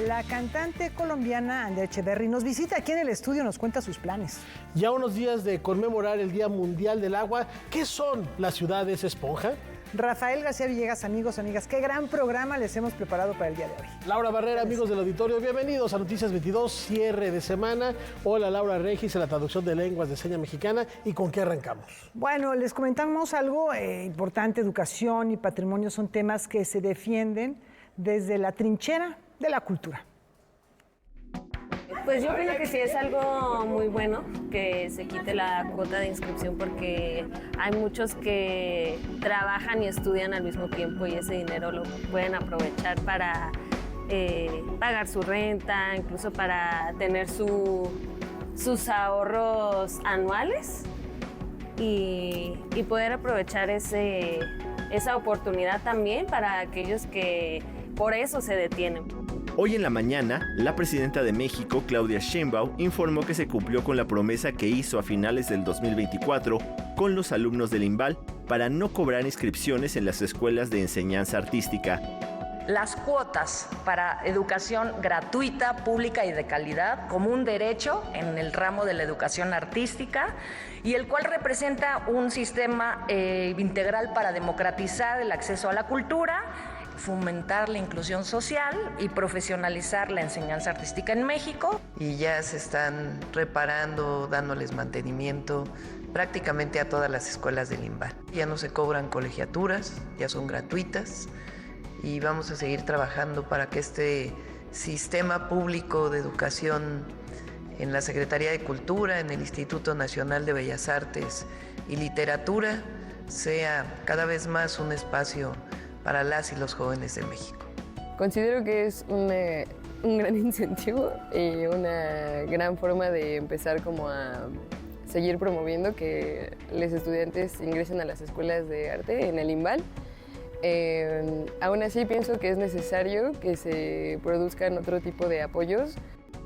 La cantante colombiana Andrea Echeverri nos visita aquí en el estudio, nos cuenta sus planes. Ya unos días de conmemorar el Día Mundial del Agua, ¿qué son las ciudades esponja? Rafael García Villegas, amigos, amigas, qué gran programa les hemos preparado para el día de hoy. Laura Barrera, amigos del auditorio, bienvenidos a Noticias 22, cierre de semana. Hola, Laura Regis, en la traducción de lenguas de seña mexicana. ¿Y con qué arrancamos? Bueno, les comentamos algo importante. Educación y patrimonio son temas que se defienden desde la trinchera de la cultura. Pues yo creo que sí es algo muy bueno que se quite la cuota de inscripción, porque hay muchos que trabajan y estudian al mismo tiempo y ese dinero lo pueden aprovechar para pagar su renta, incluso para tener sus ahorros anuales y poder aprovechar esa oportunidad también para aquellos que por eso se detienen. Hoy en la mañana, la presidenta de México, Claudia Sheinbaum, informó que se cumplió con la promesa que hizo a finales del 2024 con los alumnos del INVAL para no cobrar inscripciones en las escuelas de enseñanza artística. Las cuotas para educación gratuita, pública y de calidad como un derecho en el ramo de la educación artística, y el cual representa un sistema integral para democratizar el acceso a la cultura, fomentar la inclusión social y profesionalizar la enseñanza artística en México. Y ya se están reparando, dándoles mantenimiento prácticamente a todas las escuelas del INVAL. Ya no se cobran colegiaturas, ya son gratuitas, y vamos a seguir trabajando para que este sistema público de educación en la Secretaría de Cultura, en el Instituto Nacional de Bellas Artes y Literatura, sea cada vez más un espacio para las y los jóvenes de México. Considero que es un gran incentivo y una gran forma de empezar como a seguir promoviendo que los estudiantes ingresen a las escuelas de arte en el INVAL. Aún así pienso que es necesario que se produzcan otro tipo de apoyos.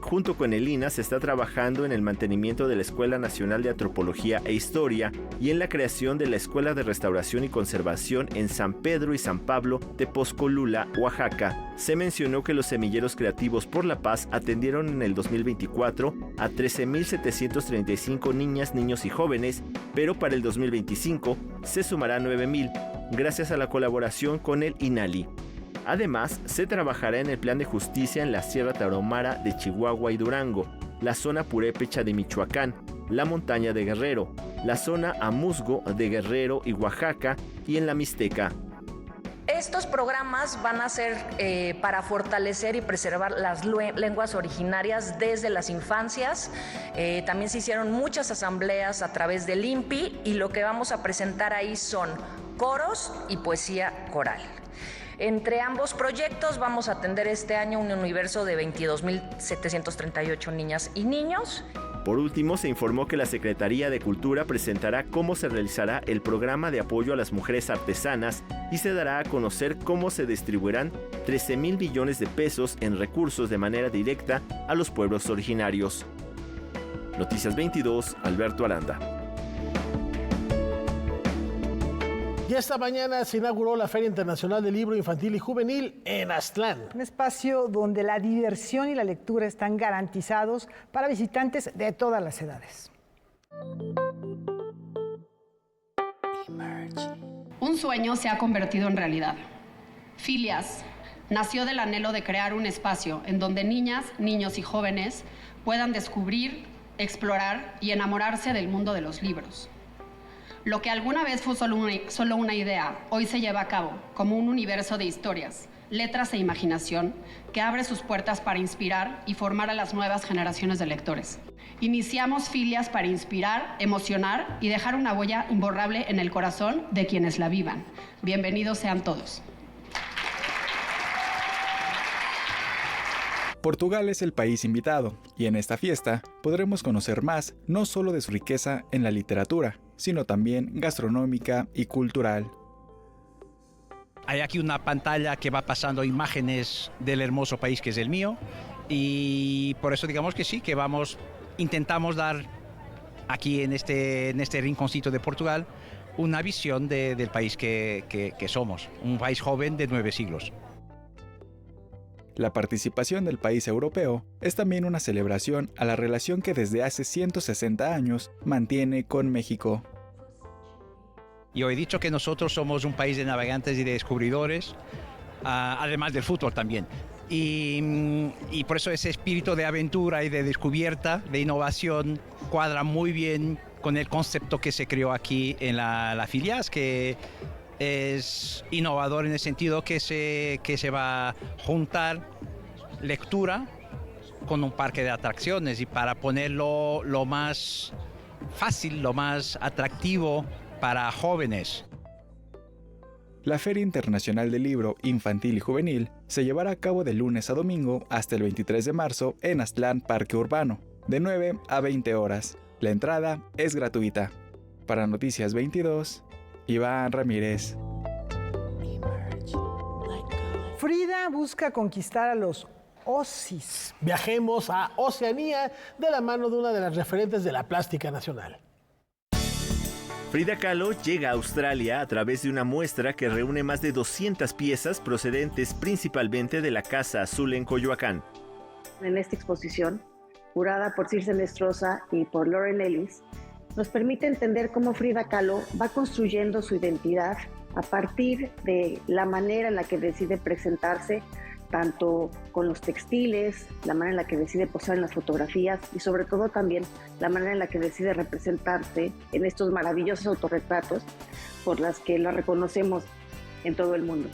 Junto con el INA se está trabajando en el mantenimiento de la Escuela Nacional de Antropología e Historia y en la creación de la Escuela de Restauración y Conservación en San Pedro y San Pablo, Tepozcolula, Oaxaca. Se mencionó que los semilleros creativos por la paz atendieron en el 2024 a 13.735 niñas, niños y jóvenes, pero para el 2025 se sumará 9.000, gracias a la colaboración con el INALI. Además, se trabajará en el plan de justicia en la Sierra Tarahumara de Chihuahua y Durango, la zona purépecha de Michoacán, la montaña de Guerrero, la zona Amusgo de Guerrero y Oaxaca y en la Mixteca. Estos programas van a ser para fortalecer y preservar las lenguas originarias desde las infancias. También se hicieron muchas asambleas a través del INPI, y lo que vamos a presentar ahí son coros y poesía coral. Entre ambos proyectos vamos a atender este año un universo de 22.738 niñas y niños. Por último, se informó que la Secretaría de Cultura presentará cómo se realizará el programa de apoyo a las mujeres artesanas y se dará a conocer cómo se distribuirán 13,000 millones de pesos en recursos de manera directa a los pueblos originarios. Noticias 22, Alberto Aranda. Y esta mañana se inauguró la Feria Internacional del Libro Infantil y Juvenil en Aztlán. Un espacio donde la diversión y la lectura están garantizados para visitantes de todas las edades. Un sueño se ha convertido en realidad. Filias nació del anhelo de crear un espacio en donde niñas, niños y jóvenes puedan descubrir, explorar y enamorarse del mundo de los libros. Lo que alguna vez fue solo una idea, hoy se lleva a cabo como un universo de historias, letras e imaginación que abre sus puertas para inspirar y formar a las nuevas generaciones de lectores. Iniciamos Filias para inspirar, emocionar y dejar una huella imborrable en el corazón de quienes la vivan. Bienvenidos sean todos. Portugal es el país invitado, y en esta fiesta podremos conocer más no solo de su riqueza en la literatura, sino también gastronómica y cultural. Hay aquí una pantalla que va pasando imágenes del hermoso país que es el mío, y por eso digamos que sí, que intentamos dar aquí en este rinconcito de Portugal una visión del país que somos, un país joven de 9 siglos. La participación del país europeo es también una celebración a la relación que desde hace 160 años mantiene con México. Yo he dicho que nosotros somos un país de navegantes y de descubridores, además del fútbol también. Y por eso ese espíritu de aventura y de descubierta, de innovación, cuadra muy bien con el concepto que se creó aquí en la FILIAS, que es innovador en el sentido que se va a juntar lectura con un parque de atracciones, y para ponerlo lo más fácil, lo más atractivo para jóvenes. La Feria Internacional del Libro Infantil y Juvenil se llevará a cabo de lunes a domingo hasta el 23 de marzo en Aztlán Parque Urbano, de 9 a 20 horas. La entrada es gratuita. Para Noticias 22, Iván Ramírez. Frida busca conquistar a los Ossis. Viajemos a Oceanía de la mano de una de las referentes de la plástica nacional. Frida Kahlo llega a Australia a través de una muestra que reúne más de 200 piezas procedentes principalmente de la Casa Azul en Coyoacán. En esta exposición, curada por Circe Nestroza y por Lauren Ellis, nos permite entender cómo Frida Kahlo va construyendo su identidad a partir de la manera en la que decide presentarse, tanto con los textiles, la manera en la que decide posar en las fotografías y sobre todo también la manera en la que decide representarse en estos maravillosos autorretratos por las que la reconocemos en todo el mundo.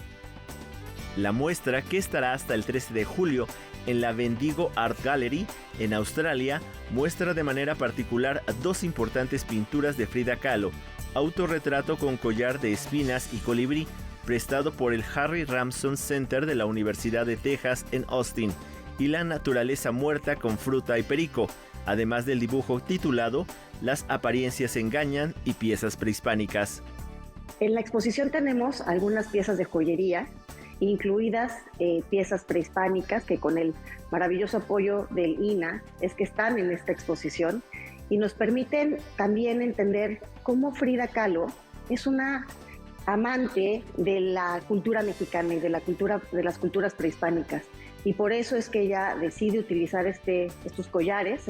La muestra, que estará hasta el 13 de julio en la Bendigo Art Gallery en Australia, muestra de manera particular dos importantes pinturas de Frida Kahlo: autorretrato con collar de espinas y colibrí, prestado por el Harry Ramson Center de la Universidad de Texas en Austin, y la naturaleza muerta con fruta y perico, además del dibujo titulado Las apariencias engañan y piezas prehispánicas. En la exposición tenemos algunas piezas de joyería, incluidas piezas prehispánicas que con el maravilloso apoyo del INA es que están en esta exposición y nos permiten también entender cómo Frida Kahlo es una amante de la cultura mexicana y de las culturas prehispánicas, y por eso es que ella decide utilizar estos collares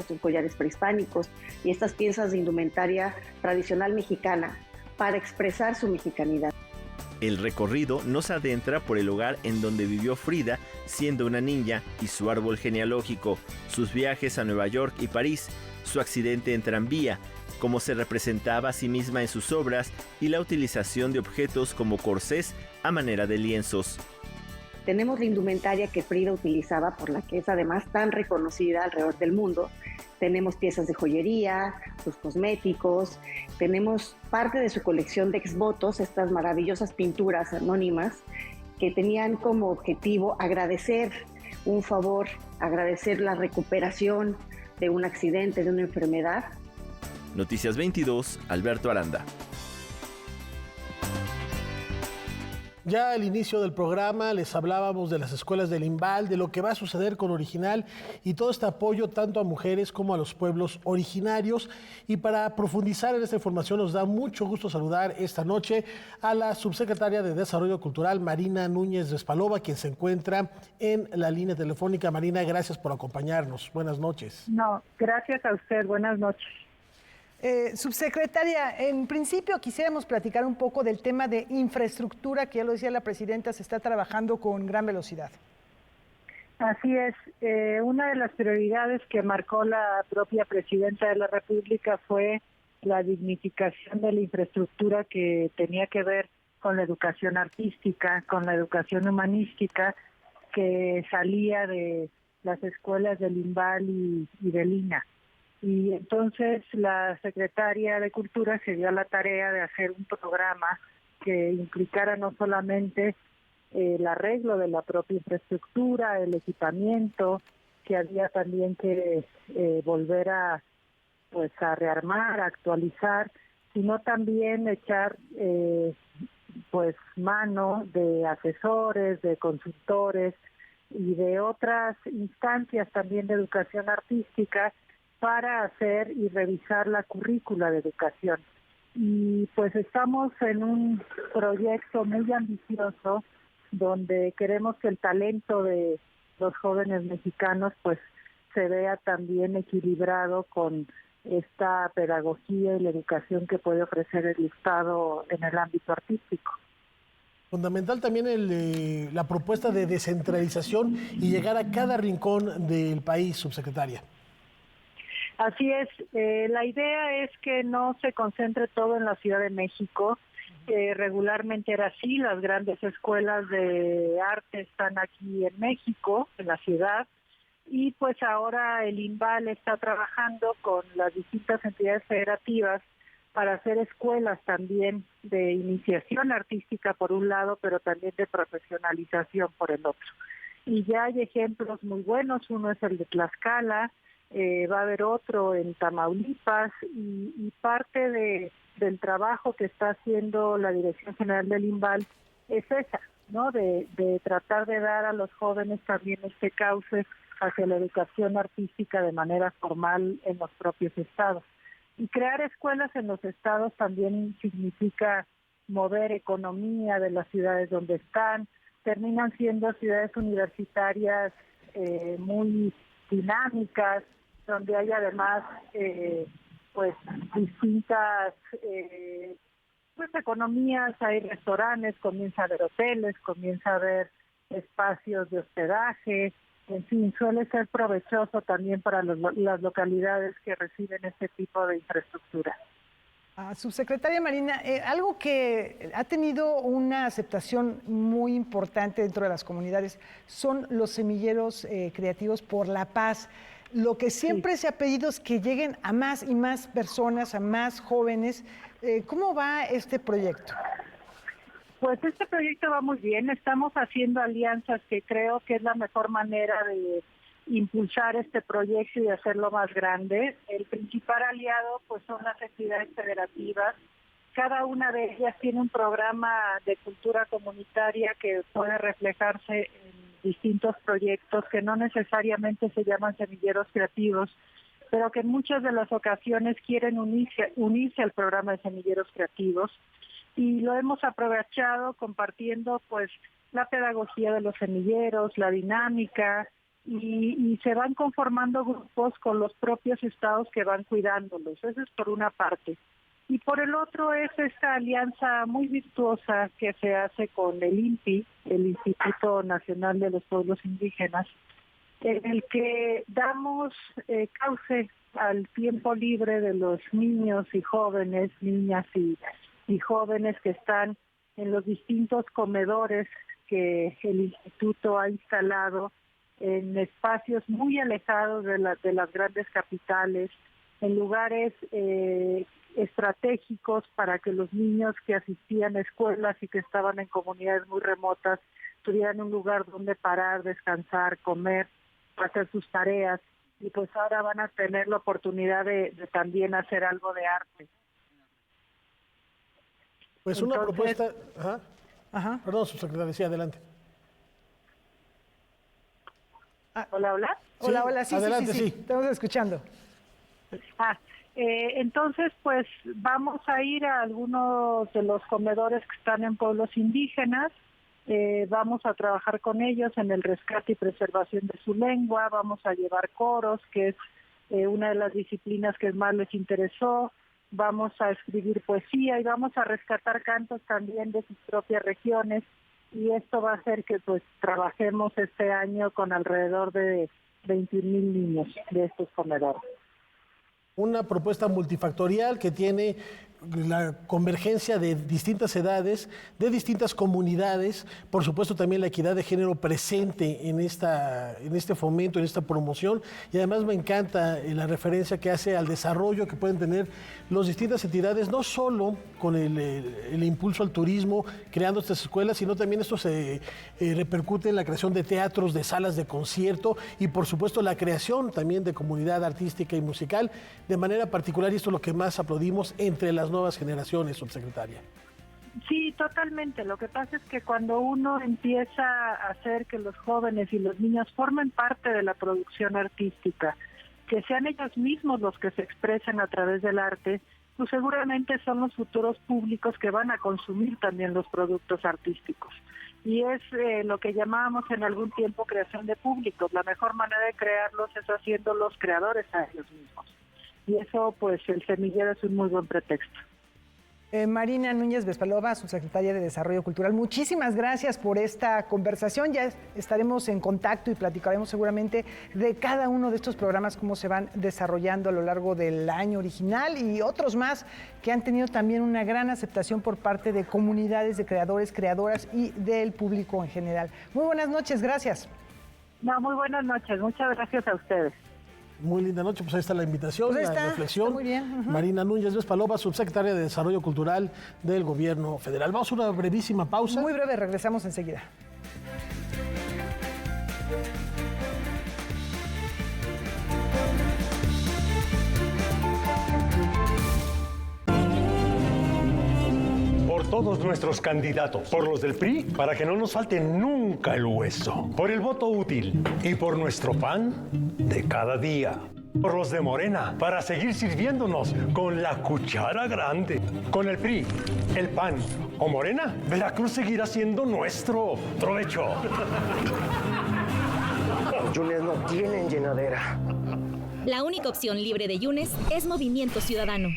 prehispánicos y estas piezas de indumentaria tradicional mexicana para expresar su mexicanidad. El recorrido nos adentra por el hogar en donde vivió Frida siendo una niña y su árbol genealógico, sus viajes a Nueva York y París, su accidente en tranvía, cómo se representaba a sí misma en sus obras y la utilización de objetos como corsés a manera de lienzos. Tenemos la indumentaria que Frida utilizaba, por la que es además tan reconocida alrededor del mundo. Tenemos piezas de joyería, sus cosméticos, tenemos parte de su colección de exvotos, estas maravillosas pinturas anónimas que tenían como objetivo agradecer un favor, agradecer la recuperación de un accidente, de una enfermedad. Noticias 22, Alberto Aranda. Ya al inicio del programa les hablábamos de las escuelas del IMBAL, de lo que va a suceder con Original y todo este apoyo tanto a mujeres como a los pueblos originarios. Y para profundizar en esta información nos da mucho gusto saludar esta noche a la subsecretaria de Desarrollo Cultural, Marina Núñez Despalova, quien se encuentra en la línea telefónica. Marina, gracias por acompañarnos. Buenas noches. No, gracias a usted. Buenas noches. Subsecretaria, en principio quisiéramos platicar un poco del tema de infraestructura, que ya lo decía la presidenta, se está trabajando con gran velocidad. Así es. Una de las prioridades que marcó la propia presidenta de la República fue la dignificación de la infraestructura que tenía que ver con la educación artística, con la educación humanística, que salía de las escuelas del IMBAL y del INA. Y entonces la secretaria de Cultura se dio a la tarea de hacer un programa que implicara no solamente el arreglo de la propia infraestructura, el equipamiento, que había también que volver a rearmar, a actualizar, sino también echar mano de asesores, de consultores y de otras instancias también de educación artística para hacer y revisar la currícula de educación. Y pues estamos en un proyecto muy ambicioso donde queremos que el talento de los jóvenes mexicanos pues se vea también equilibrado con esta pedagogía y la educación que puede ofrecer el Estado en el ámbito artístico. Fundamental también la propuesta de descentralización y llegar a cada rincón del país, subsecretaria. Así es, la idea es que no se concentre todo en la Ciudad de México. Regularmente era así, las grandes escuelas de arte están aquí en México, en la ciudad, y pues ahora el INVAL está trabajando con las distintas entidades federativas para hacer escuelas también de iniciación artística por un lado, pero también de profesionalización por el otro. Y ya hay ejemplos muy buenos, uno es el de Tlaxcala, va a haber otro en Tamaulipas, y parte del trabajo que está haciendo la Dirección General del INVAL es esa, ¿no? De tratar de dar a los jóvenes también este cauce hacia la educación artística de manera formal en los propios estados. Y crear escuelas en los estados también significa mover economía de las ciudades donde están. Terminan siendo ciudades universitarias muy dinámicas, donde hay además pues distintas pues economías, hay restaurantes, comienza a haber hoteles, comienza a haber espacios de hospedaje. En fin, suele ser provechoso también para las localidades que reciben este tipo de infraestructura. Subsecretaria Marina, algo que ha tenido una aceptación muy importante dentro de las comunidades son los semilleros creativos por la paz. Lo que siempre se ha pedido es que lleguen a más y más personas, a más jóvenes. ¿Cómo va este proyecto? Pues este proyecto va muy bien, estamos haciendo alianzas que creo que es la mejor manera de impulsar este proyecto y hacerlo más grande. El principal aliado pues son las entidades federativas, cada una de ellas tiene un programa de cultura comunitaria que puede reflejarse en distintos proyectos que no necesariamente se llaman semilleros creativos, pero que en muchas de las ocasiones quieren unirse al programa de semilleros creativos. Y lo hemos aprovechado compartiendo pues la pedagogía de los semilleros, la dinámica, y se van conformando grupos con los propios estados que van cuidándolos. Eso es por una parte. Y por el otro es esta alianza muy virtuosa que se hace con el INPI, el Instituto Nacional de los Pueblos Indígenas, en el que damos cauce al tiempo libre de los niños y jóvenes, niñas y jóvenes que están en los distintos comedores que el instituto ha instalado en espacios muy alejados de las grandes capitales, en lugares estratégicos para que los niños que asistían a escuelas y que estaban en comunidades muy remotas tuvieran un lugar donde parar, descansar, comer, hacer sus tareas, y pues ahora van a tener la oportunidad de también hacer algo de arte. Pues una propuesta... Ajá. Perdón, subsecretaria, sí, adelante. Hola, hola. Sí, hola, sí, adelante, sí. Estamos escuchando. Entonces, pues vamos a ir a algunos de los comedores que están en pueblos indígenas, vamos a trabajar con ellos en el rescate y preservación de su lengua, vamos a llevar coros, que es una de las disciplinas que más les interesó, vamos a escribir poesía y vamos a rescatar cantos también de sus propias regiones, y esto va a hacer que pues trabajemos este año con alrededor de 21,000 niños de estos comedores. Una propuesta multifactorial que tiene la convergencia de distintas edades, de distintas comunidades, por supuesto también la equidad de género presente en este fomento, en esta promoción, y además me encanta la referencia que hace al desarrollo que pueden tener las distintas entidades, no solo con el impulso al turismo, creando estas escuelas, sino también esto se repercute en la creación de teatros, de salas de concierto y por supuesto la creación también de comunidad artística y musical, de manera particular, y esto es lo que más aplaudimos entre las nuevas generaciones, subsecretaria. Sí, totalmente. Lo que pasa es que cuando uno empieza a hacer que los jóvenes y los niños formen parte de la producción artística, que sean ellos mismos los que se expresen a través del arte, pues seguramente son los futuros públicos que van a consumir también los productos artísticos. y es lo que llamábamos en algún tiempo creación de públicos. La mejor manera de crearlos es haciéndolos creadores a ellos mismos. Y eso, pues, el semillero es un muy buen pretexto. Marina Núñez Vespalova, subsecretaria de Desarrollo Cultural, muchísimas gracias por esta conversación. Ya estaremos en contacto y platicaremos seguramente de cada uno de estos programas, cómo se van desarrollando a lo largo del año original y otros más que han tenido también una gran aceptación por parte de comunidades de creadores, creadoras y del público en general. Muy buenas noches, gracias. No, muy buenas noches, muchas gracias a ustedes. Muy linda noche, pues ahí está la invitación, Pues la reflexión. Está muy bien. Marina Núñez Vespalova, subsecretaria de Desarrollo Cultural del Gobierno Federal. Vamos a una brevísima pausa. Muy breve, regresamos enseguida. Por todos nuestros candidatos, por los del PRI, para que no nos falte nunca el hueso, por el voto útil y por nuestro pan de cada día. Por los de Morena, para seguir sirviéndonos con la cuchara grande. Con el PRI, el PAN o Morena, Veracruz seguirá siendo nuestro. ¡Provecho! Yunes no tienen llenadera. La única opción libre de Yunes es Movimiento Ciudadano.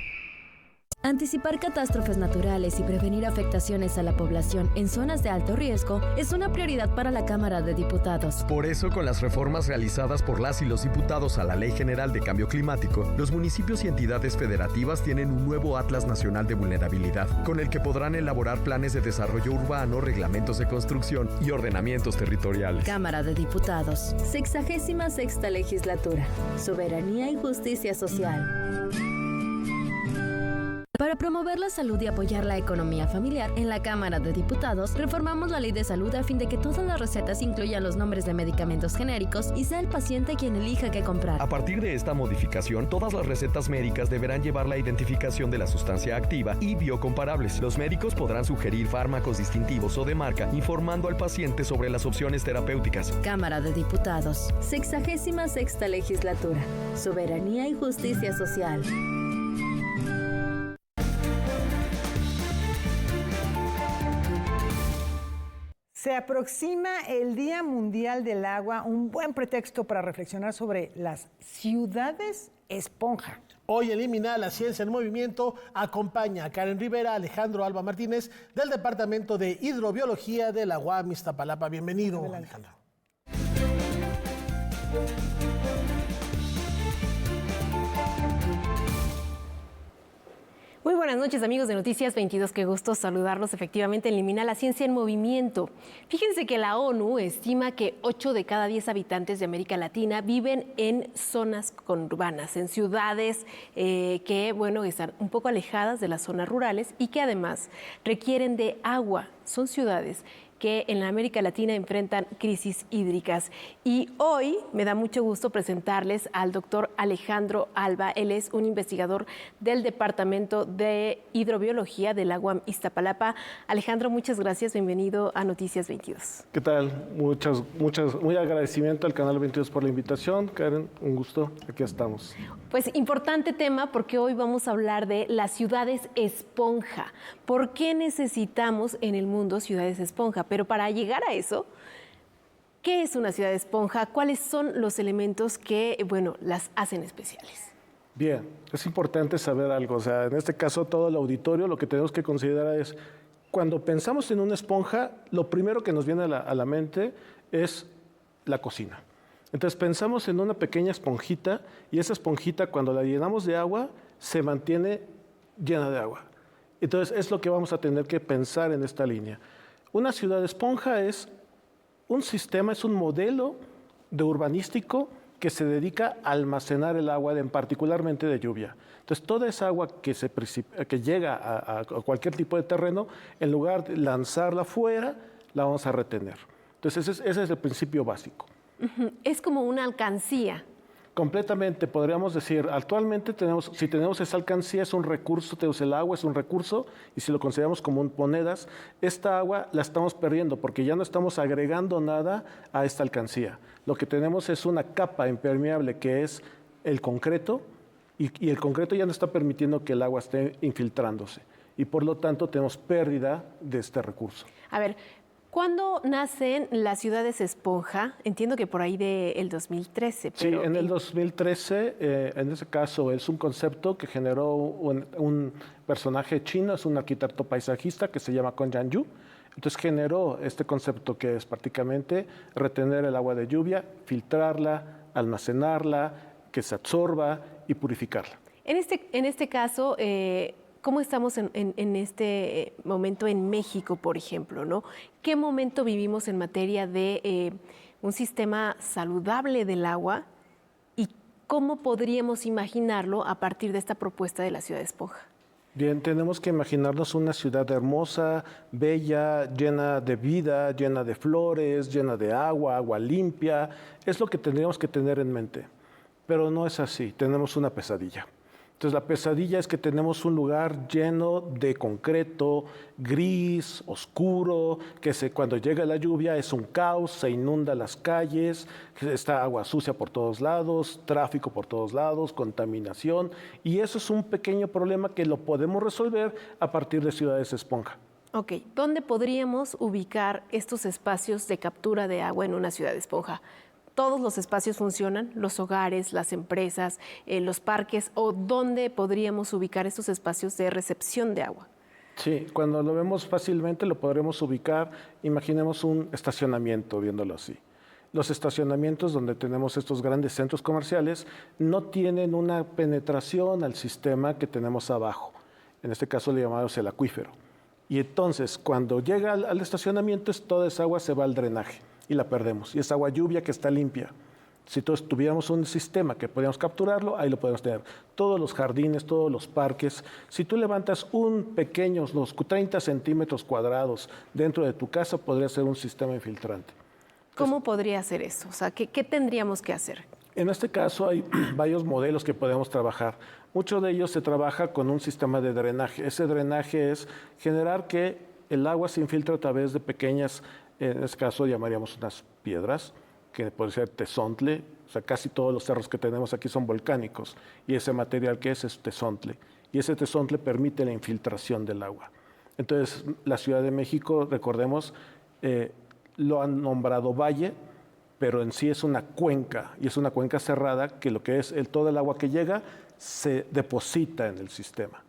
Anticipar catástrofes naturales y prevenir afectaciones a la población en zonas de alto riesgo es una prioridad para la Cámara de Diputados. Por eso, con las reformas realizadas por las y los diputados a la Ley General de Cambio Climático, los municipios y entidades federativas tienen un nuevo Atlas Nacional de Vulnerabilidad, con el que podrán elaborar planes de desarrollo urbano, reglamentos de construcción y ordenamientos territoriales. Cámara de Diputados. 66ª Legislatura. Soberanía y justicia social. Para promover la salud y apoyar la economía familiar, en la Cámara de Diputados reformamos la Ley de Salud a fin de que todas las recetas incluyan los nombres de medicamentos genéricos y sea el paciente quien elija qué comprar. A partir de esta modificación, todas las recetas médicas deberán llevar la identificación de la sustancia activa y biocomparables. Los médicos podrán sugerir fármacos distintivos o de marca, informando al paciente sobre las opciones terapéuticas. Cámara de Diputados. 66ª Legislatura. Soberanía y justicia social. Se aproxima el Día Mundial del Agua, un buen pretexto para reflexionar sobre las ciudades esponja. Hoy elimina la ciencia en movimiento. Acompaña a Karen Rivera, Alejandro Alba Martínez, del Departamento de Hidrobiología de la UAM Iztapalapa. Bienvenido, Alejandro. Muy buenas noches, amigos de Noticias 22, qué gusto saludarlos. Efectivamente, elimina la ciencia en movimiento. Fíjense que la ONU estima que 8 de cada 10 habitantes de América Latina viven en zonas conurbanas, en ciudades que, bueno, están un poco alejadas de las zonas rurales y que además requieren de agua. Son ciudades que en la América Latina enfrentan crisis hídricas. Y hoy me da mucho gusto presentarles al doctor Alejandro Alba. Él es un investigador del Departamento de Hidrobiología de la UAM Iztapalapa. Alejandro, muchas gracias. Bienvenido a Noticias 22. ¿Qué tal? Muy agradecimiento al Canal 22 por la invitación. Karen, un gusto. Aquí estamos. Pues importante tema porque hoy vamos a hablar de las ciudades esponja. ¿Por qué necesitamos en el mundo ciudades esponja? Pero para llegar a eso, ¿qué es una ciudad esponja? ¿Cuáles son los elementos que, bueno, las hacen especiales? Bien, es importante saber algo. O sea, en este caso, todo el auditorio, lo que tenemos que considerar es, cuando pensamos en una esponja, lo primero que nos viene a la mente es la cocina. Entonces pensamos en una pequeña esponjita y esa esponjita, cuando la llenamos de agua, se mantiene llena de agua. Entonces es lo que vamos a tener que pensar en esta línea. Una ciudad esponja es un sistema, es un modelo de urbanístico que se dedica a almacenar el agua, particularmente de lluvia. Entonces, toda esa agua que llega a cualquier tipo de terreno, en lugar de lanzarla fuera, la vamos a retener. Entonces, ese es el principio básico. Es como una alcancía. Completamente, podríamos decir, actualmente si tenemos esa alcancía, es un recurso, el agua es un recurso, y si lo consideramos como monedas, esta agua la estamos perdiendo porque ya no estamos agregando nada a esta alcancía. Lo que tenemos es una capa impermeable que es el concreto, y el concreto ya no está permitiendo que el agua esté infiltrándose, y por lo tanto tenemos pérdida de este recurso. A ver, ¿Cuándo nacen las ciudades esponja? Entiendo que por ahí del 2013. Sí, en el 2013, en ese caso, es un concepto que generó un personaje chino, es un arquitecto paisajista que se llama Kong Yan-yu. Entonces generó este concepto que es prácticamente retener el agua de lluvia, filtrarla, almacenarla, que se absorba y purificarla. En este caso, ¿cómo estamos en este momento en México, por ejemplo, ¿no? ¿Qué momento vivimos en materia de un sistema saludable del agua y cómo podríamos imaginarlo a partir de esta propuesta de la ciudad esponja? Bien, tenemos que imaginarnos una ciudad hermosa, bella, llena de vida, llena de flores, llena de agua, agua limpia. Es lo que tendríamos que tener en mente. Pero no es así, tenemos una pesadilla. Entonces la pesadilla es que tenemos un lugar lleno de concreto, gris, oscuro, que cuando llega la lluvia es un caos, se inunda las calles, está agua sucia por todos lados, tráfico por todos lados, contaminación, y eso es un pequeño problema que lo podemos resolver a partir de ciudades esponja. Ok, ¿dónde podríamos ubicar estos espacios de captura de agua en una ciudad esponja? ¿Todos los espacios funcionan? ¿Los hogares, las empresas, los parques? ¿O dónde podríamos ubicar estos espacios de recepción de agua? Sí, cuando lo vemos fácilmente lo podremos ubicar, imaginemos un estacionamiento, viéndolo así. Los estacionamientos donde tenemos estos grandes centros comerciales no tienen una penetración al sistema que tenemos abajo. En este caso le llamamos el acuífero. Y entonces, cuando llega al estacionamiento, toda esa agua se va al drenaje y la perdemos. Y es agua lluvia que está limpia. Si todos tuviéramos un sistema que podíamos capturarlo, ahí lo podemos tener. Todos los jardines, todos los parques. Si tú levantas un pequeño, unos 30 centímetros cuadrados dentro de tu casa, podría ser un sistema infiltrante. ¿Cómo podría ser eso? O sea, ¿qué tendríamos que hacer? En este caso hay varios modelos que podemos trabajar. Mucho de ellos se trabaja con un sistema de drenaje. Ese drenaje es generar que el agua se infiltre a través de pequeñas, en este caso llamaríamos unas piedras, que puede ser tezontle. O sea, casi todos los cerros que tenemos aquí son volcánicos y ese material que es tezontle. Y ese tezontle permite la infiltración del agua. Entonces, la Ciudad de México, recordemos, lo han nombrado valle, pero en sí es una cuenca, y es una cuenca cerrada que lo que es todo el agua que llega se deposita en el sistema.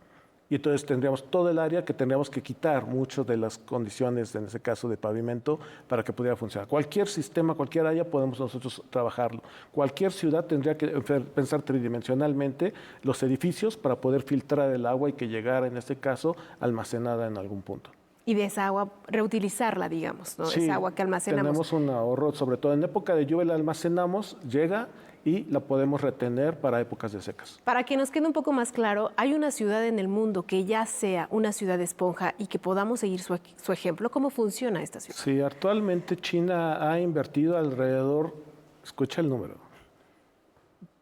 Y entonces tendríamos todo el área que tendríamos que quitar muchas de las condiciones, en ese caso de pavimento, para que pudiera funcionar. Cualquier sistema, cualquier área podemos nosotros trabajarlo. Cualquier ciudad tendría que pensar tridimensionalmente los edificios para poder filtrar el agua y que llegara, en este caso, almacenada en algún punto. Y de esa agua, reutilizarla, digamos, ¿no? Sí, esa agua que almacenamos. Tenemos un ahorro, sobre todo en época de lluvia la almacenamos, llega y la podemos retener para épocas de secas. Para que nos quede un poco más claro, ¿hay una ciudad en el mundo que ya sea una ciudad esponja y que podamos seguir su ejemplo? ¿Cómo funciona esta ciudad? Sí, actualmente China ha invertido alrededor, escucha el número,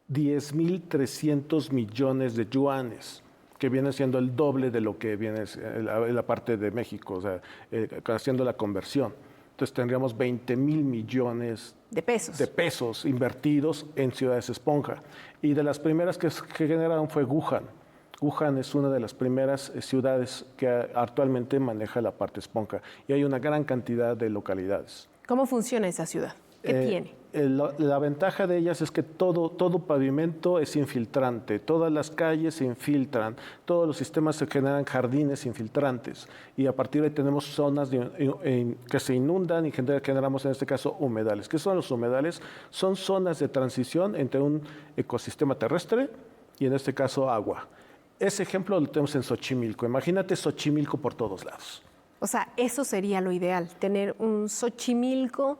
10.300 millones de yuanes, que viene siendo el doble de lo que viene la parte de México, o sea, haciendo la conversión. Entonces tendríamos 20.000 millones de pesos invertidos en ciudades esponja. Y de las primeras que generaron fue Wuhan. Wuhan es una de las primeras ciudades que actualmente maneja la parte esponja. Y hay una gran cantidad de localidades. ¿Cómo funciona esa ciudad? ¿Qué tiene? La ventaja de ellas es que todo pavimento es infiltrante, todas las calles se infiltran, todos los sistemas se generan jardines infiltrantes y a partir de ahí tenemos zonas que se inundan y generamos en este caso humedales. ¿Qué son los humedales? Son zonas de transición entre un ecosistema terrestre y en este caso agua. Ese ejemplo lo tenemos en Xochimilco. Imagínate Xochimilco por todos lados. O sea, eso sería lo ideal, tener un Xochimilco,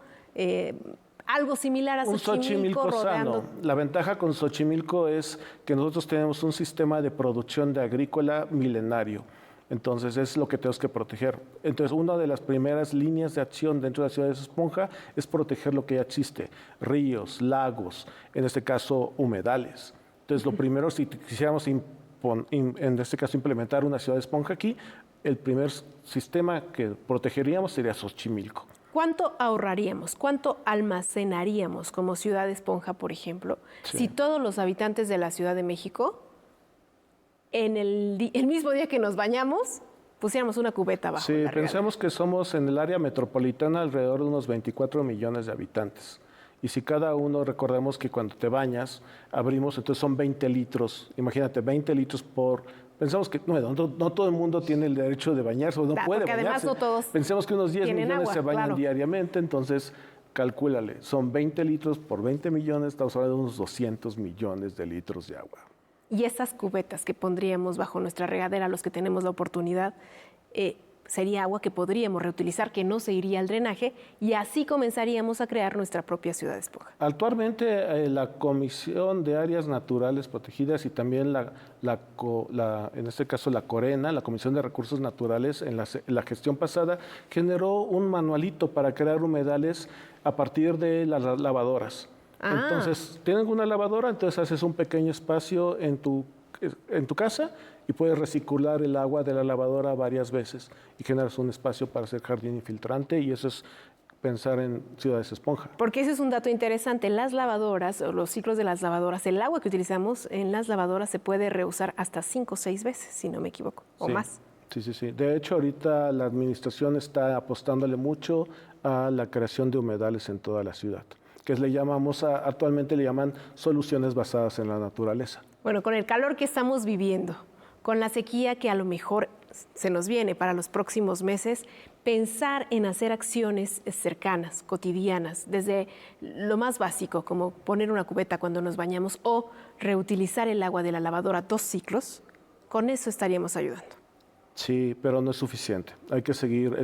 algo similar a Xochimilco rodeando. Sano. La ventaja con Xochimilco es que nosotros tenemos un sistema de producción de agrícola milenario. Entonces es lo que tenemos que proteger. Entonces una de las primeras líneas de acción dentro de las ciudades esponja es proteger lo que ya existe, ríos, lagos, en este caso humedales. Entonces lo primero, si quisiéramos en este caso implementar una ciudad esponja aquí, el primer sistema que protegeríamos sería Xochimilco. ¿Cuánto ahorraríamos? ¿Cuánto almacenaríamos como ciudad esponja, por ejemplo, si todos los habitantes de la Ciudad de México, en el mismo día que nos bañamos, pusiéramos una cubeta bajo Sí, la regadera. pensamos que somos en el área metropolitana alrededor de unos 24 millones de habitantes. Y si cada uno, recordemos que cuando te bañas, abrimos, entonces son 20 litros. Imagínate, 20 litros por... Pensamos que no todo el mundo tiene el derecho de bañarse, o no puede porque además bañarse. no todos Pensemos que unos 10 tienen millones agua, se bañan claro. diariamente, entonces calcúlale, son 20 litros por 20 millones, estamos hablando de unos 200 millones de litros de agua. Y esas cubetas que pondríamos bajo nuestra regadera, los que tenemos la oportunidad, sería agua que podríamos reutilizar, que no se iría al drenaje, y así comenzaríamos a crear nuestra propia ciudad esponja. Actualmente la Comisión de Áreas Naturales Protegidas y también en este caso la Corena, la Comisión de Recursos Naturales, en la gestión pasada, generó un manualito para crear humedales a partir de las lavadoras. Entonces, tienen una lavadora, entonces haces un pequeño espacio en tu casa y puedes recircular el agua de la lavadora varias veces y generas un espacio para hacer jardín infiltrante, y eso es pensar en ciudades esponja. Porque ese es un dato interesante. Las lavadoras, o los ciclos de las lavadoras, el agua que utilizamos en las lavadoras se puede reusar hasta 5 o 6 veces, si no me equivoco, o Sí. más. Sí. De hecho, ahorita la administración está apostándole mucho a la creación de humedales en toda la ciudad, que actualmente le llaman soluciones basadas en la naturaleza. Bueno, con el calor que estamos viviendo, con la sequía que a lo mejor se nos viene para los próximos meses, pensar en hacer acciones cercanas, cotidianas, desde lo más básico, como poner una cubeta cuando nos bañamos o reutilizar el agua de la lavadora 2 ciclos, con eso estaríamos ayudando. Sí, pero no es suficiente. Hay que seguir,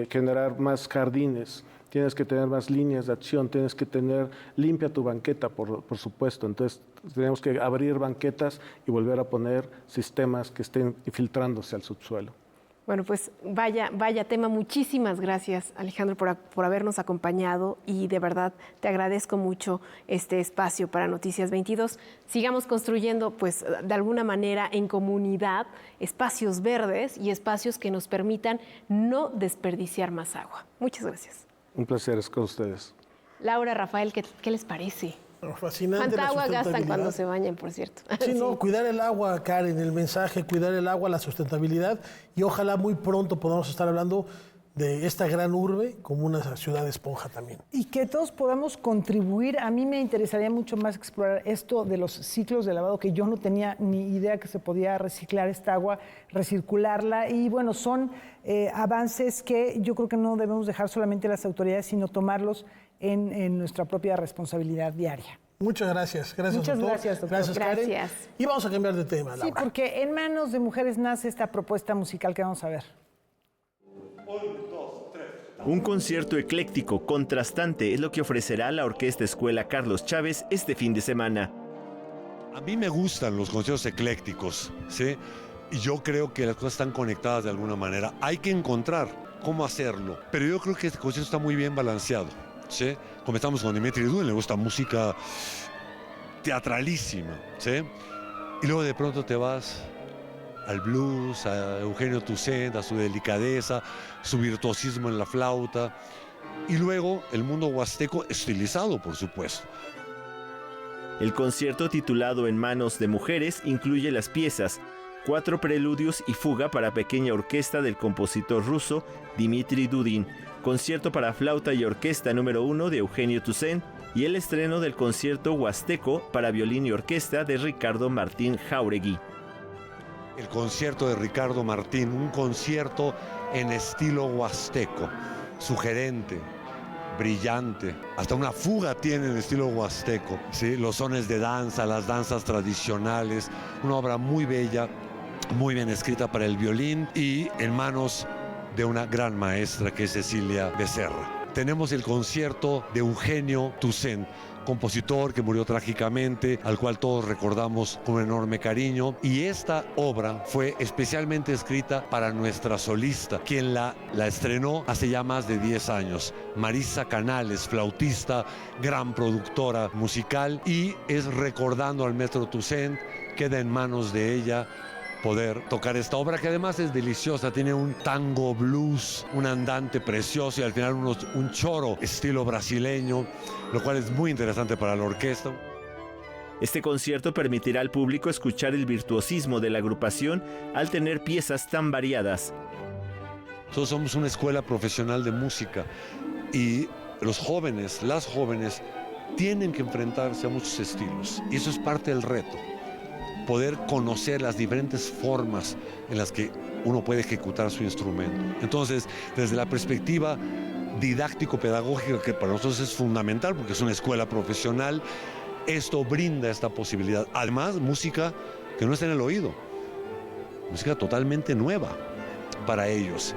generar más jardines, tienes que tener más líneas de acción, tienes que tener limpia tu banqueta, por supuesto. Entonces, tenemos que abrir banquetas y volver a poner sistemas que estén infiltrándose al subsuelo. Bueno, pues vaya tema. Muchísimas gracias, Alejandro, por habernos acompañado, y de verdad te agradezco mucho este espacio para Noticias 22. Sigamos construyendo, pues, de alguna manera en comunidad, espacios verdes y espacios que nos permitan no desperdiciar más agua. Muchas gracias. Un placer estar con ustedes. Laura, Rafael, ¿qué les parece? Fascinante. ¿Cuánta la agua gastan sustentabilidad. cuando se bañan, por cierto? Sí, no, cuidar el agua, Karen, el mensaje, cuidar el agua, la sustentabilidad, y ojalá muy pronto podamos estar hablando de esta gran urbe como una ciudad esponja también. Y que todos podamos contribuir. A mí me interesaría mucho más explorar esto de los ciclos de lavado, que yo no tenía ni idea que se podía reciclar esta agua, recircularla, y bueno, son avances que yo creo que no debemos dejar solamente las autoridades, sino tomarlos en nuestra propia responsabilidad diaria. Muchas gracias. Muchas doctor. gracias, doctor. Gracias, Karen. Gracias. Y vamos a cambiar de tema, Laura. Sí, porque en manos de mujeres nace esta propuesta musical que vamos a ver. Un concierto ecléctico, contrastante, es lo que ofrecerá la Orquesta Escuela Carlos Chávez este fin de semana. A mí me gustan los conciertos eclécticos, ¿sí? Y yo creo que las cosas están conectadas de alguna manera. Hay que encontrar cómo hacerlo. Pero yo creo que este concierto está muy bien balanceado, ¿sí? Comenzamos con Dimitri Dudin, le gusta música teatralísima, ¿sí? Y luego de pronto te vas al blues, a Eugenio Toussaint, a su delicadeza, su virtuosismo en la flauta. Y luego el mundo huasteco estilizado, por supuesto. El concierto, titulado En manos de mujeres, incluye las piezas 4 preludios y fuga para pequeña orquesta del compositor ruso Dimitri Dudin, concierto para flauta y orquesta número 1 de Eugenio Toussaint, y el estreno del concierto huasteco para violín y orquesta de Ricardo Martín Jáuregui. El concierto de Ricardo Martín, un concierto en estilo huasteco, sugerente, brillante, hasta una fuga tiene en estilo huasteco, ¿sí? Los sones de danza, las danzas tradicionales, una obra muy bella, muy bien escrita para el violín y en manos de una gran maestra que es Cecilia Becerra. Tenemos el concierto de Eugenio Toussaint, compositor que murió trágicamente, al cual todos recordamos con un enorme cariño, y esta obra fue especialmente escrita para nuestra solista, quien la estrenó hace ya más de 10 años, Marisa Canales, flautista, gran productora musical, y es recordando al maestro Toussaint, queda en manos de ella poder tocar esta obra, que además es deliciosa, tiene un tango blues, un andante precioso y al final un choro estilo brasileño, lo cual es muy interesante para la orquesta. Este concierto permitirá al público escuchar el virtuosismo de la agrupación al tener piezas tan variadas. Nosotros somos una escuela profesional de música y los jóvenes, las jóvenes, tienen que enfrentarse a muchos estilos. Y eso es parte del reto, poder conocer las diferentes formas en las que uno puede ejecutar su instrumento. Entonces, desde la perspectiva didáctico-pedagógica, que para nosotros es fundamental porque es una escuela profesional, esto brinda esta posibilidad. Además, música que no está en el oído, música totalmente nueva para ellos.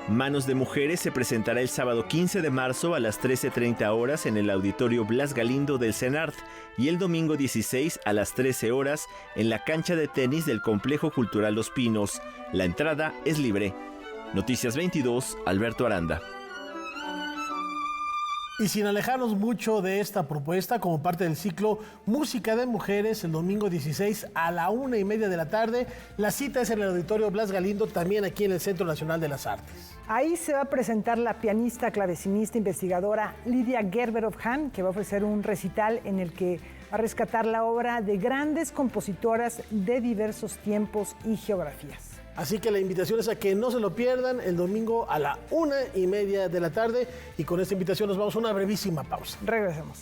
Manos de Mujeres se presentará el sábado 15 de marzo a las 13:30 horas en el Auditorio Blas Galindo del CENART y el domingo 16 a las 13 horas en la cancha de tenis del Complejo Cultural Los Pinos. La entrada es libre. Noticias 22, Alberto Aranda. Y sin alejarnos mucho de esta propuesta, como parte del ciclo Música de Mujeres, el domingo 16 a la 1:30 de la tarde, la cita es en el Auditorio Blas Galindo, también aquí en el Centro Nacional de las Artes. Ahí se va a presentar la pianista, clavecinista, investigadora Lidia Gerber-Hahn, que va a ofrecer un recital en el que va a rescatar la obra de grandes compositoras de diversos tiempos y geografías. Así que la invitación es a que no se lo pierdan el domingo a la 1:30 de la tarde. Y con esta invitación nos vamos a una brevísima pausa. Regresemos.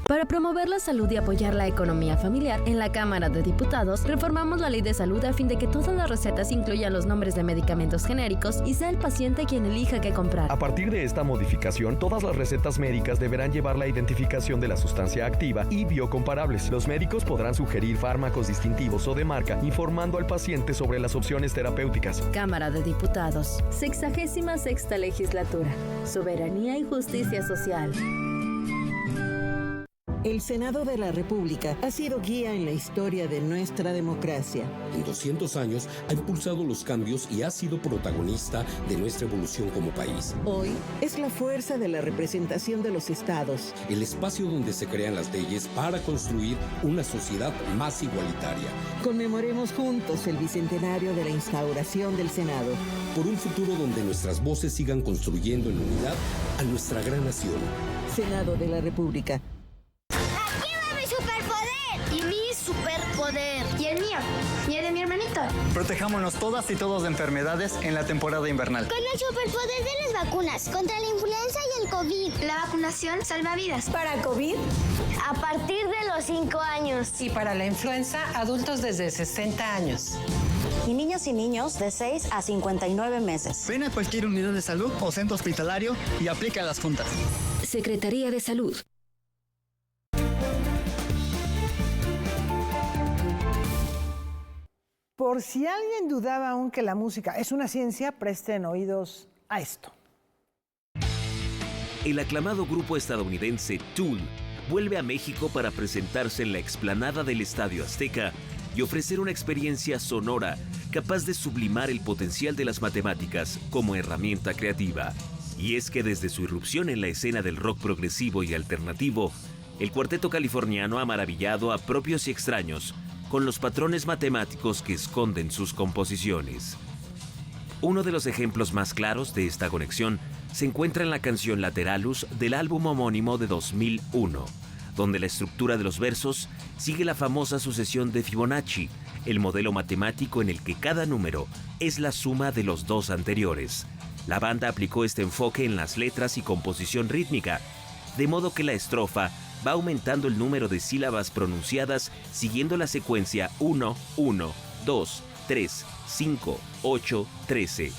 Para promover la salud y apoyar la economía familiar, en la Cámara de Diputados reformamos la Ley de Salud a fin de que todas las recetas incluyan los nombres de medicamentos genéricos y sea el paciente quien elija qué comprar. A partir de esta modificación, todas las recetas médicas deberán llevar la identificación de la sustancia activa y biocomparables. Los médicos podrán sugerir fármacos distintivos o de marca, informando al paciente sobre las opciones terapéuticas. Cámara de Diputados, 66ª Legislatura. Soberanía y justicia social. El Senado de la República ha sido guía en la historia de nuestra democracia. En 200 años ha impulsado los cambios y ha sido protagonista de nuestra evolución como país. Hoy es la fuerza de la representación de los estados. El espacio donde se crean las leyes para construir una sociedad más igualitaria. Conmemoremos juntos el bicentenario de la instauración del Senado. Por un futuro donde nuestras voces sigan construyendo en unidad a nuestra gran nación. Senado de la República. Superpoder. ¿Y el mío? ¿Y el de mi hermanito? Protejámonos todas y todos de enfermedades en la temporada invernal. Con el superpoder de las vacunas contra la influenza y el COVID. La vacunación salva vidas. Para COVID, a partir de los 5 años. Y para la influenza, adultos desde 60 años. Y niños de 6 a 59 meses. Ven a cualquier unidad de salud o centro hospitalario y aplica las juntas. Secretaría de Salud. Por si alguien dudaba aún que la música es una ciencia, presten oídos a esto. El aclamado grupo estadounidense Tool vuelve a México para presentarse en la explanada del Estadio Azteca y ofrecer una experiencia sonora capaz de sublimar el potencial de las matemáticas como herramienta creativa. Y es que desde su irrupción en la escena del rock progresivo y alternativo, el cuarteto californiano ha maravillado a propios y extraños con los patrones matemáticos que esconden sus composiciones. Uno de los ejemplos más claros de esta conexión se encuentra en la canción Lateralus del álbum homónimo de 2001, donde la estructura de los versos sigue la famosa sucesión de Fibonacci, el modelo matemático en el que cada número es la suma de los dos anteriores. La banda aplicó este enfoque en las letras y composición rítmica, de modo que la estrofa va aumentando el número de sílabas pronunciadas siguiendo la secuencia 1, 1, 2, 3, 5, 8, 13.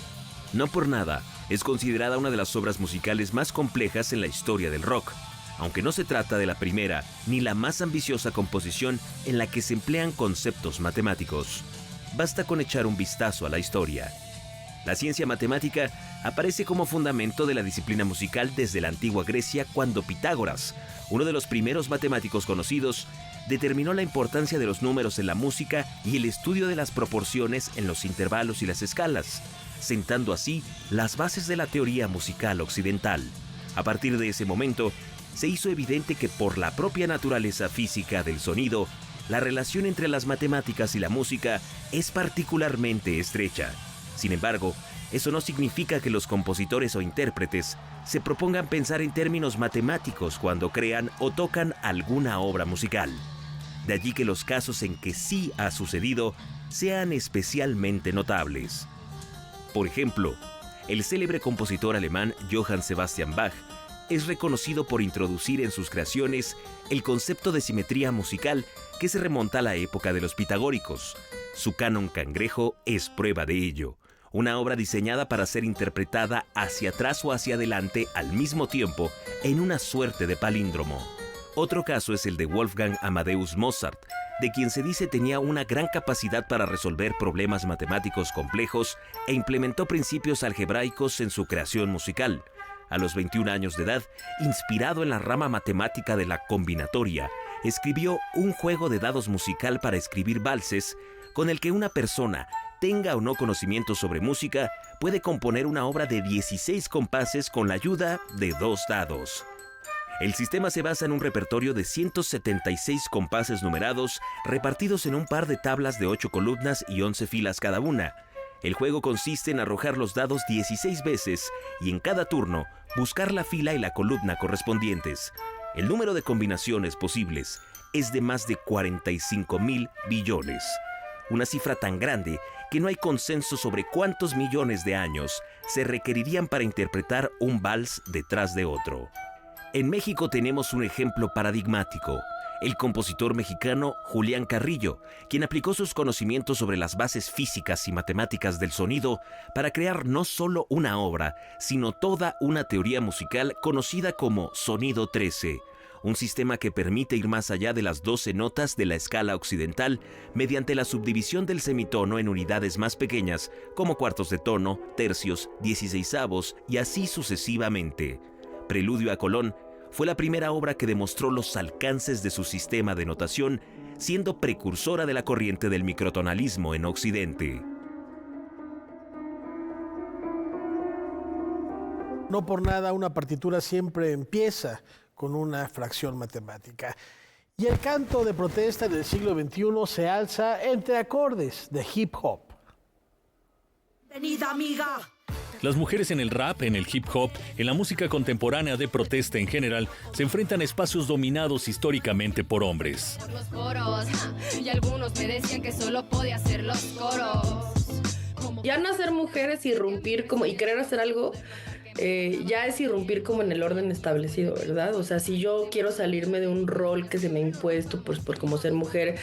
No por nada, es considerada una de las obras musicales más complejas en la historia del rock, aunque no se trata de la primera ni la más ambiciosa composición en la que se emplean conceptos matemáticos. Basta con echar un vistazo a la historia. La ciencia matemática aparece como fundamento de la disciplina musical desde la antigua Grecia, cuando Pitágoras, uno de los primeros matemáticos conocidos, determinó la importancia de los números en la música y el estudio de las proporciones en los intervalos y las escalas, sentando así las bases de la teoría musical occidental. A partir de ese momento, se hizo evidente que por la propia naturaleza física del sonido, la relación entre las matemáticas y la música es particularmente estrecha. Sin embargo, Eso no significa que los compositores o intérpretes se propongan pensar en términos matemáticos cuando crean o tocan alguna obra musical. De allí que los casos en que sí ha sucedido sean especialmente notables. Por ejemplo, el célebre compositor alemán Johann Sebastian Bach es reconocido por introducir en sus creaciones el concepto de simetría musical que se remonta a la época de los pitagóricos. Su canon Cangrejo es prueba de ello, una obra diseñada para ser interpretada hacia atrás o hacia adelante al mismo tiempo en una suerte de palíndromo. Otro caso es el de Wolfgang Amadeus Mozart, de quien se dice tenía una gran capacidad para resolver problemas matemáticos complejos e implementó principios algebraicos en su creación musical. A los 21 años de edad, inspirado en la rama matemática de la combinatoria, escribió un juego de dados musical para escribir valses, con el que una persona, tenga o no conocimiento sobre música, puede componer una obra de 16 compases con la ayuda de 2 dados. El sistema se basa en un repertorio de 176 compases numerados repartidos en un par de tablas de 8 columnas y 11 filas cada una. El juego consiste en arrojar los dados 16 veces y en cada turno buscar la fila y la columna correspondientes. El número de combinaciones posibles es de más de 45.000 billones. Una cifra tan grande que no hay consenso sobre cuántos millones de años se requerirían para interpretar un vals detrás de otro. En México tenemos un ejemplo paradigmático, el compositor mexicano Julián Carrillo, quien aplicó sus conocimientos sobre las bases físicas y matemáticas del sonido para crear no solo una obra, sino toda una teoría musical conocida como Sonido 13, un sistema que permite ir más allá de las 12 notas de la escala occidental mediante la subdivisión del semitono en unidades más pequeñas, como cuartos de tono, tercios, 16avos y así sucesivamente. Preludio a Colón fue la primera obra que demostró los alcances de su sistema de notación, siendo precursora de la corriente del microtonalismo en Occidente. No por nada una partitura siempre empieza con una fracción matemática. Y el canto de protesta del siglo XXI se alza entre acordes de hip hop. Venida, amiga. Las mujeres en el rap, en el hip hop, en la música contemporánea de protesta en general, se enfrentan a espacios dominados históricamente por hombres. Por los coros, y algunos me decían que solo podía hacer los coros. Ya no ser mujeres, irrumpir como y querer hacer algo, ya es irrumpir como en el orden establecido, ¿verdad? O sea, si yo quiero salirme de un rol que se me ha impuesto por como ser mujer,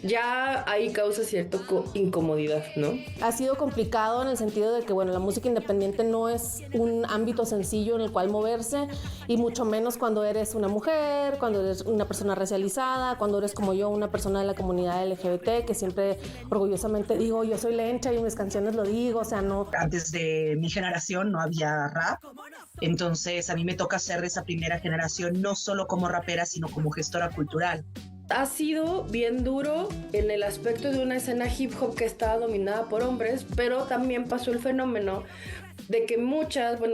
ya ahí causa cierta incomodidad, ¿no? Ha sido complicado en el sentido de que, bueno, la música independiente no es un ámbito sencillo en el cual moverse, y mucho menos cuando eres una mujer, cuando eres una persona racializada, cuando eres como yo, una persona de la comunidad LGBT, que siempre orgullosamente digo, yo soy lencha y en mis canciones lo digo, o sea, no. Antes de mi generación no había rap, entonces a mí me toca ser de esa primera generación, no solo como rapera, sino como gestora cultural. Ha sido bien duro en el aspecto de una escena hip hop que estaba dominada por hombres, pero también pasó el fenómeno de que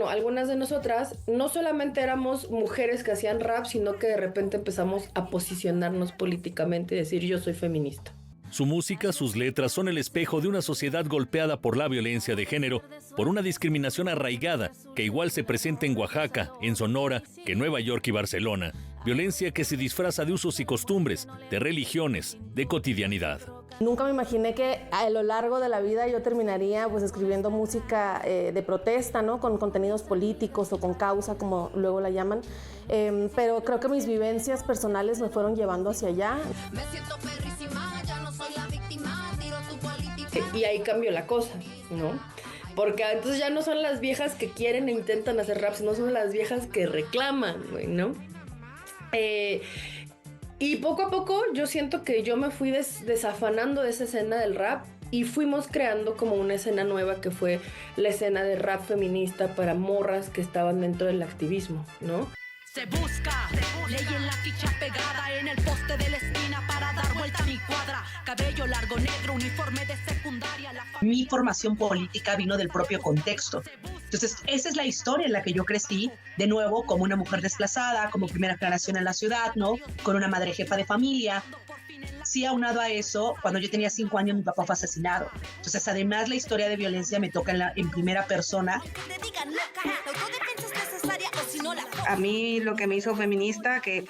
algunas de nosotras no solamente éramos mujeres que hacían rap, sino que de repente empezamos a posicionarnos políticamente y decir yo soy feminista. Su música, sus letras son el espejo de una sociedad golpeada por la violencia de género, por una discriminación arraigada que igual se presenta en Oaxaca, en Sonora, que en Nueva York y Barcelona. Violencia que se disfraza de usos y costumbres, de religiones, de cotidianidad. Nunca me imaginé que a lo largo de la vida yo terminaría pues escribiendo música de protesta, ¿no? Con contenidos políticos o con causa, como luego la llaman. Pero creo que mis vivencias personales me fueron llevando hacia allá. Me siento perrísima, ya no soy la víctima, tiro tu política. Y ahí cambió la cosa, ¿no? Porque entonces ya no son las viejas que quieren e intentan hacer rap, sino son las viejas que reclaman, ¿no? Y poco a poco yo siento que yo me fui desafanando de esa escena del rap y fuimos creando como una escena nueva que fue la escena de rap feminista para morras que estaban dentro del activismo, ¿no? Se busca, ley en la ficha pegada en el poste de la esquina para dar vuelta a mi cuadra. Cabello largo negro, uniforme de secundaria. Mi formación política vino del propio contexto. Entonces, esa es la historia en la que yo crecí, de nuevo, como una mujer desplazada, como primera generación en la ciudad, ¿no? Con una madre jefa de familia. Sí, aunado a eso, cuando yo tenía 5 años, mi papá fue asesinado. Entonces, además, la historia de violencia me toca en primera persona. A mí lo que me hizo feminista, que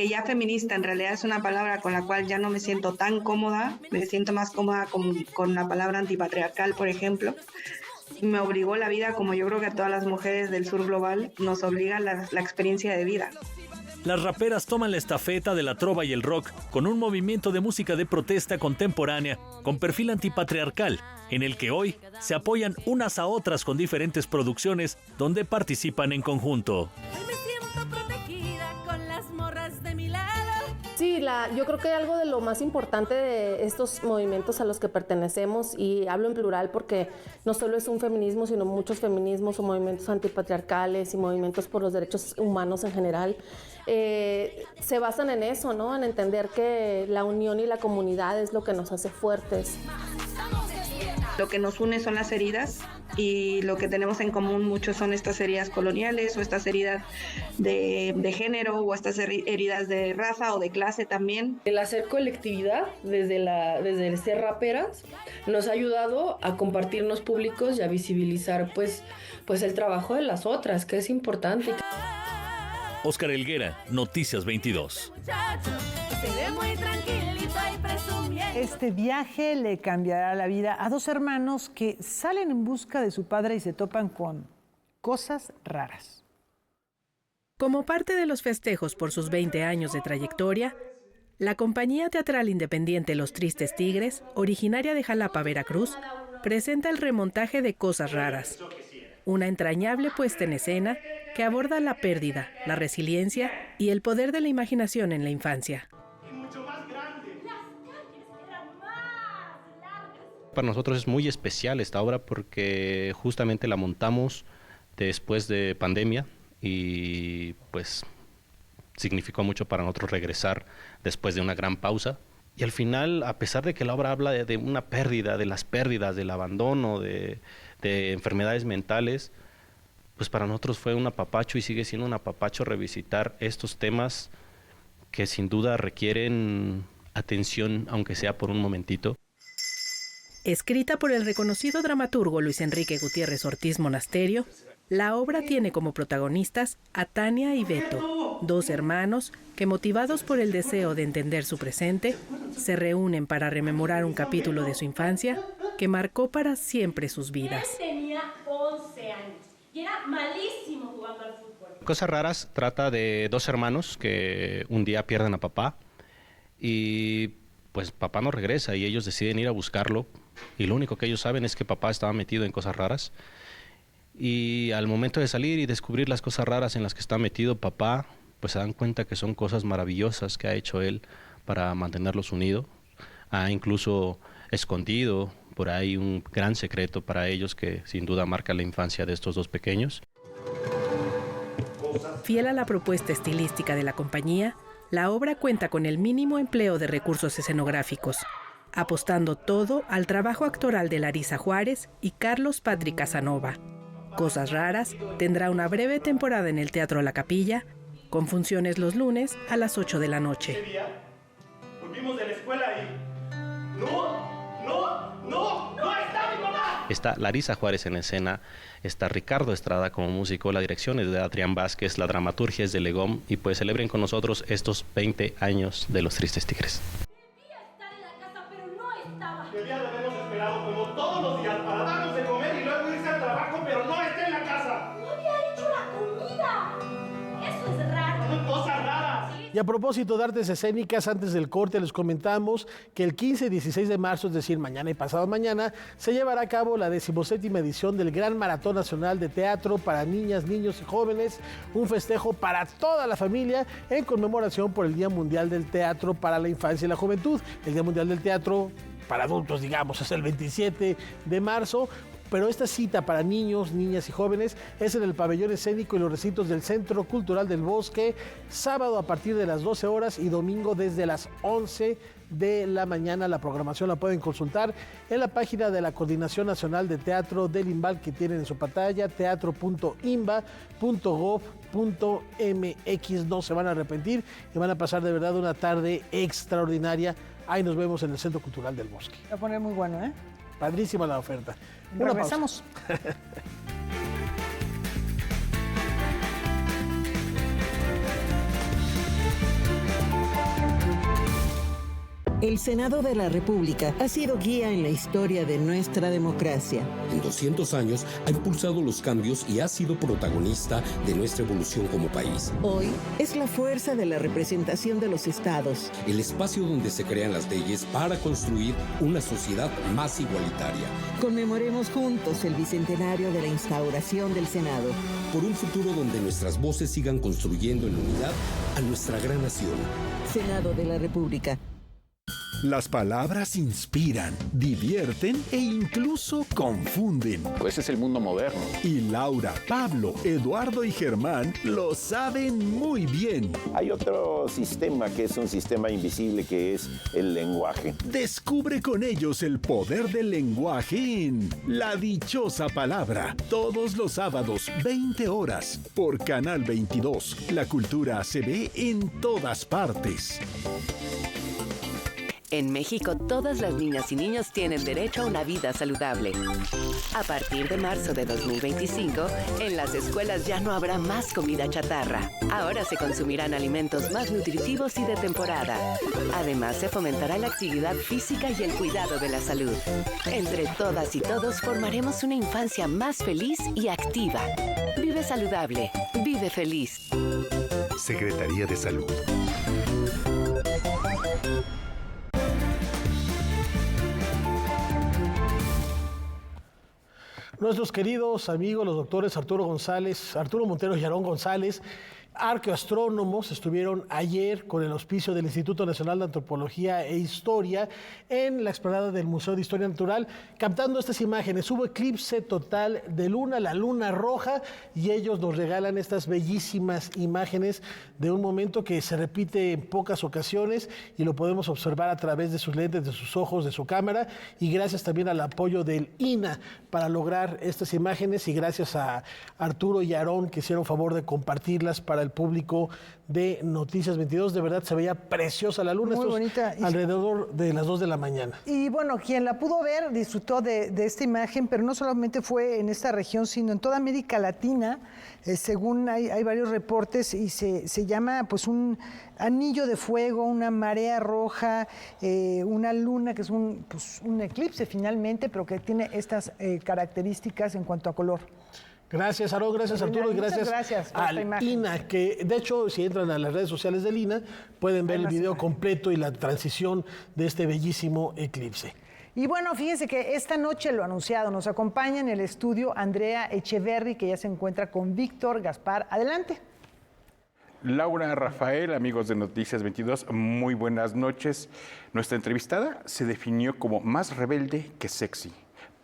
ya feminista en realidad es una palabra con la cual ya no me siento tan cómoda, me siento más cómoda con la palabra antipatriarcal, por ejemplo. Me obligó la vida, como yo creo que a todas las mujeres del sur global nos obliga la experiencia de vida. Las raperas toman la estafeta de la trova y el rock con un movimiento de música de protesta contemporánea con perfil antipatriarcal, en el que hoy se apoyan unas a otras con diferentes producciones donde participan en conjunto. Sí, yo creo que algo de lo más importante de estos movimientos a los que pertenecemos, y hablo en plural porque no solo es un feminismo, sino muchos feminismos o movimientos antipatriarcales y movimientos por los derechos humanos en general, se basan en eso, ¿no? En entender que la unión y la comunidad es lo que nos hace fuertes. Lo que nos une son las heridas, y lo que tenemos en común mucho son estas heridas coloniales o estas heridas de género o estas heridas de raza o de clase también. El hacer colectividad desde el ser raperas nos ha ayudado a compartirnos públicos y a visibilizar pues el trabajo de las otras, que es importante. Óscar Helguera, Noticias 22. Este viaje le cambiará la vida a 2 hermanos que salen en busca de su padre y se topan con cosas raras. Como parte de los festejos por sus 20 años de trayectoria, la compañía teatral independiente Los Tristes Tigres, originaria de Jalapa, Veracruz, presenta el remontaje de Cosas Raras, una entrañable puesta en escena que aborda la pérdida, la resiliencia y el poder de la imaginación en la infancia. Para nosotros es muy especial esta obra porque justamente la montamos después de pandemia y pues significó mucho para nosotros regresar después de una gran pausa. Y al final, a pesar de que la obra habla de una pérdida, de las pérdidas, del abandono, de enfermedades mentales, pues para nosotros fue un apapacho y sigue siendo un apapacho revisitar estos temas que sin duda requieren atención, aunque sea por un momentito. Escrita por el reconocido dramaturgo Luis Enrique Gutiérrez Ortiz Monasterio, la obra tiene como protagonistas a Tania y Beto, 2 hermanos que, motivados por el deseo de entender su presente, se reúnen para rememorar un capítulo de su infancia que marcó para siempre sus vidas. Él tenía 11 años y era malísimo jugando al fútbol. Cosas Raras trata de 2 hermanos que un día pierden a papá y pues papá no regresa y ellos deciden ir a buscarlo y lo único que ellos saben es que papá estaba metido en cosas raras y al momento de salir y descubrir las cosas raras en las que está metido papá, pues se dan cuenta que son cosas maravillosas que ha hecho él para mantenerlos unidos. Ha incluso escondido por ahí un gran secreto para ellos que sin duda marca la infancia de estos 2 pequeños. Fiel a la propuesta estilística de la compañía, la obra cuenta con el mínimo empleo de recursos escenográficos, apostando todo al trabajo actoral de Larisa Juárez y Carlos Patrick Casanova. Cosas Raras tendrá una breve temporada en el Teatro La Capilla, con funciones los lunes a las 8 de la noche. Volvimos de la escuela y... ¡No está mi mamá! Está Larisa Juárez en escena, está Ricardo Estrada como músico, la dirección es de Adrián Vázquez, la dramaturgia es de Legón y pues celebren con nosotros estos 20 años de Los Tristes Tigres. Debía de habernos esperado como todos los días para darnos de comer y luego irse al trabajo, pero no está en la casa. ¡No había hecho la comida! Eso es raro. Son cosas raras. Y a propósito de artes escénicas, antes del corte les comentamos que el 15 y 16 de marzo, es decir, mañana y pasado mañana, se llevará a cabo la 17ª edición del Gran Maratón Nacional de Teatro para niñas, niños y jóvenes, un festejo para toda la familia en conmemoración por el Día Mundial del Teatro para la Infancia y la Juventud. El Día Mundial del Teatro para adultos, digamos, es el 27 de marzo. Pero esta cita para niños, niñas y jóvenes es en el pabellón escénico y los recintos del Centro Cultural del Bosque, sábado a partir de las 12 horas y domingo desde las 11 de la mañana. La programación la pueden consultar en la página de la Coordinación Nacional de Teatro del IMBAL que tienen en su pantalla, teatro.imba.gov.mx. No se van a arrepentir y van a pasar de verdad una tarde extraordinaria. Ahí nos vemos en el Centro Cultural del Bosque. Va a poner muy bueno, ¿eh? Padrísima la oferta. Regresamos. El Senado de la República ha sido guía en la historia de nuestra democracia. En 200 años ha impulsado los cambios y ha sido protagonista de nuestra evolución como país. Hoy es la fuerza de la representación de los estados. El espacio donde se crean las leyes para construir una sociedad más igualitaria. Conmemoremos juntos el bicentenario de la instauración del Senado. Por un futuro donde nuestras voces sigan construyendo en unidad a nuestra gran nación. Senado de la República. Las palabras inspiran, divierten e incluso confunden. Ese es el mundo moderno. Y Laura, Pablo, Eduardo y Germán lo saben muy bien. Hay otro sistema que es un sistema invisible que es el lenguaje. Descubre con ellos el poder del lenguaje en La Dichosa Palabra. Todos los sábados, 20 horas, por Canal 22. La cultura se ve en todas partes. En México, todas las niñas y niños tienen derecho a una vida saludable. A partir de marzo de 2025, en las escuelas ya no habrá más comida chatarra. Ahora se consumirán alimentos más nutritivos y de temporada. Además, se fomentará la actividad física y el cuidado de la salud. Entre todas y todos formaremos una infancia más feliz y activa. Vive saludable, vive feliz. Secretaría de Salud. Nuestros queridos amigos, los doctores Arturo Montero y Aarón González, arqueoastrónomos, estuvieron ayer con el auspicio del Instituto Nacional de Antropología e Historia en la explanada del Museo de Historia Natural, captando estas imágenes. Hubo eclipse total de luna, la luna roja, y ellos nos regalan estas bellísimas imágenes de un momento que se repite en pocas ocasiones y lo podemos observar a través de sus lentes, de sus ojos, de su cámara, y gracias también al apoyo del INAH para lograr estas imágenes, y gracias a Arturo y Aarón que hicieron favor de compartirlas para el público de Noticias 22. De verdad se veía preciosa la luna. Muy bonita. Alrededor de las 2 de la mañana. Y bueno, quien la pudo ver disfrutó de esta imagen, pero no solamente fue en esta región, sino en toda América Latina. Según hay varios reportes, y se llama pues un anillo de fuego, una marea roja, una luna que es un eclipse finalmente, pero que tiene estas características en cuanto a color. Gracias, Aarón, gracias, Arturo, y gracias al INAH, que de hecho, si entran a las redes sociales del INAH, pueden ver el video completo y la transición de este bellísimo eclipse. Y bueno, fíjense que esta noche lo anunciado, nos acompaña en el estudio Andrea Echeverry, que ya se encuentra con Víctor Gaspar. Adelante. Laura, Rafael, amigos de Noticias 22, muy buenas noches. Nuestra entrevistada se definió como más rebelde que sexy,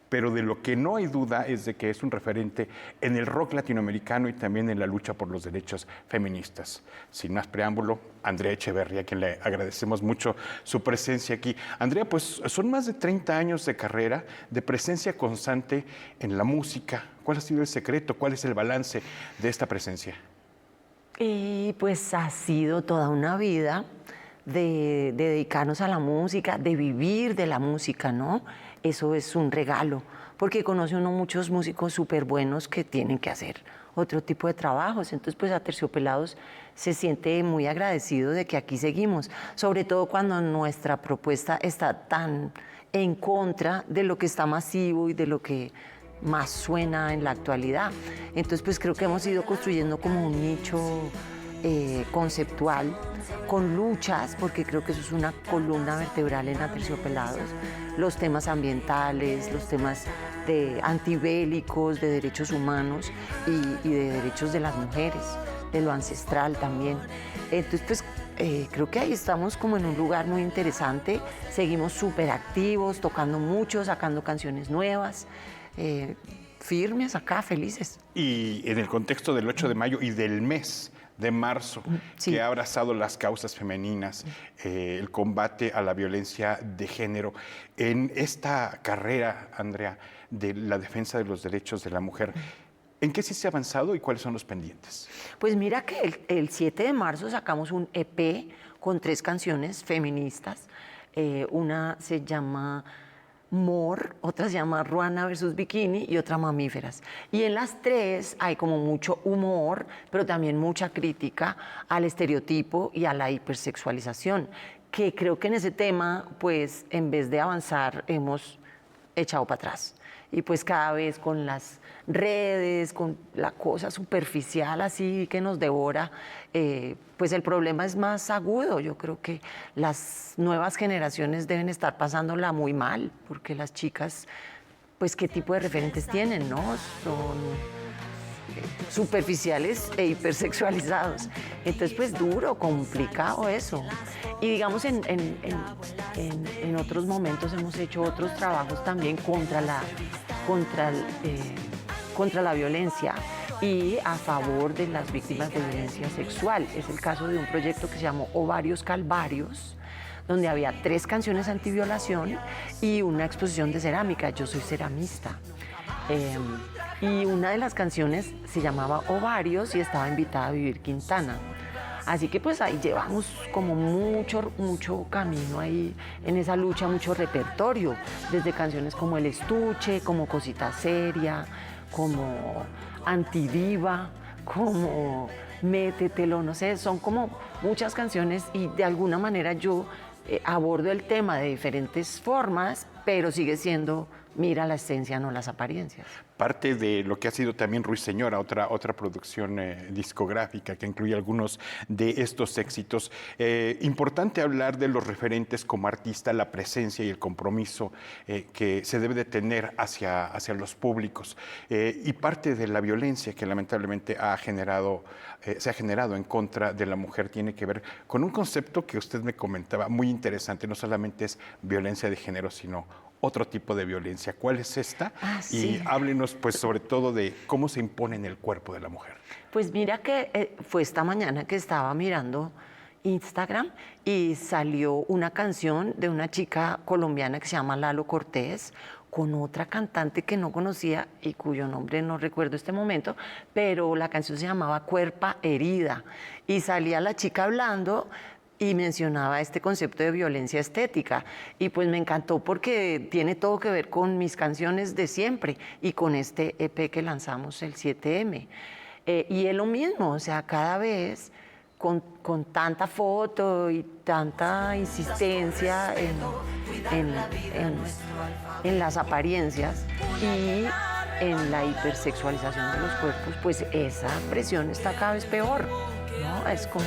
pero de lo que no hay duda es de que es un referente en el rock latinoamericano y también en la lucha por los derechos feministas. Sin más preámbulo, Andrea Echeverry, a quien le agradecemos mucho su presencia aquí. Andrea, pues son más de 30 años de carrera, de presencia constante en la música. ¿Cuál ha sido el secreto? ¿Cuál es el balance de esta presencia? Pues ha sido toda una vida de dedicarnos a la música, de vivir de la música, ¿no? Eso es un regalo, porque conoce uno muchos músicos súper buenos que tienen que hacer otro tipo de trabajos. Entonces, pues Aterciopelados se siente muy agradecido de que aquí seguimos, sobre todo cuando nuestra propuesta está tan en contra de lo que está masivo y de lo que más suena en la actualidad. Entonces, pues creo que hemos ido construyendo como un nicho conceptual, con luchas, porque creo que eso es una columna vertebral en Aterciopelados, los temas ambientales, los temas antibélicos, de derechos humanos y de derechos de las mujeres, de lo ancestral también. Entonces, pues creo que ahí estamos como en un lugar muy interesante, seguimos súper activos, tocando mucho, sacando canciones nuevas. firmes acá, felices. Y en el contexto del 8 de mayo y del mes de marzo, que ha abrazado las causas femeninas, el combate a la violencia de género, en esta carrera, Andrea, de la defensa de los derechos de la mujer, ¿en qué sí se ha avanzado y cuáles son los pendientes? Pues mira que el 7 de marzo sacamos un EP con 3 canciones feministas. Una se llama More, otra se llama Ruana versus Bikini y otra Mamíferas. Y en las 3 hay como mucho humor, pero también mucha crítica al estereotipo y a la hipersexualización, que creo que en ese tema, pues en vez de avanzar, hemos echado para atrás. Y pues cada vez con las redes, con la cosa superficial así que nos devora, pues el problema es más agudo. Yo creo que las nuevas generaciones deben estar pasándola muy mal, porque las chicas, pues qué tipo de referentes tienen, ¿no? Son superficiales e hipersexualizados. Entonces, pues duro, complicado eso. Y digamos, en otros momentos hemos hecho otros trabajos también contra la violencia y a favor de las víctimas de violencia sexual. Es el caso de un proyecto que se llamó Ovarios Calvarios, donde había 3 canciones antiviolación y una exposición de cerámica. Yo soy ceramista. Y una de las canciones se llamaba Ovarios y estaba invitada a Vivir Quintana. Así que pues ahí llevamos como mucho camino ahí en esa lucha, mucho repertorio, desde canciones como El Estuche, como Cosita Seria, como Antidiva, como Métetelo, no sé, son como muchas canciones y de alguna manera yo abordo el tema de diferentes formas, pero sigue siendo mira la esencia, no las apariencias. Parte de lo que ha sido también Ruiseñora, otra producción discográfica que incluye algunos de estos éxitos. Importante hablar de los referentes como artista, la presencia y el compromiso que se debe de tener hacia los públicos. Y parte de la violencia que lamentablemente se ha generado en contra de la mujer tiene que ver con un concepto que usted me comentaba muy interesante. No solamente es violencia de género, sino otro tipo de violencia. ¿Cuál es esta? Sí. Y háblenos pues sobre todo de cómo se impone en el cuerpo de la mujer. Pues mira que fue esta mañana que estaba mirando Instagram y salió una canción de una chica colombiana que se llama Lalo Cortés con otra cantante que no conocía y cuyo nombre no recuerdo este momento, pero la canción se llamaba Cuerpa Herida y salía la chica hablando y mencionaba este concepto de violencia estética y pues me encantó porque tiene todo que ver con mis canciones de siempre y con este EP que lanzamos el 7M. Y es lo mismo, o sea, cada vez con tanta foto y tanta insistencia en las apariencias y en la hipersexualización de los cuerpos, pues esa presión está cada vez peor, ¿no? Es como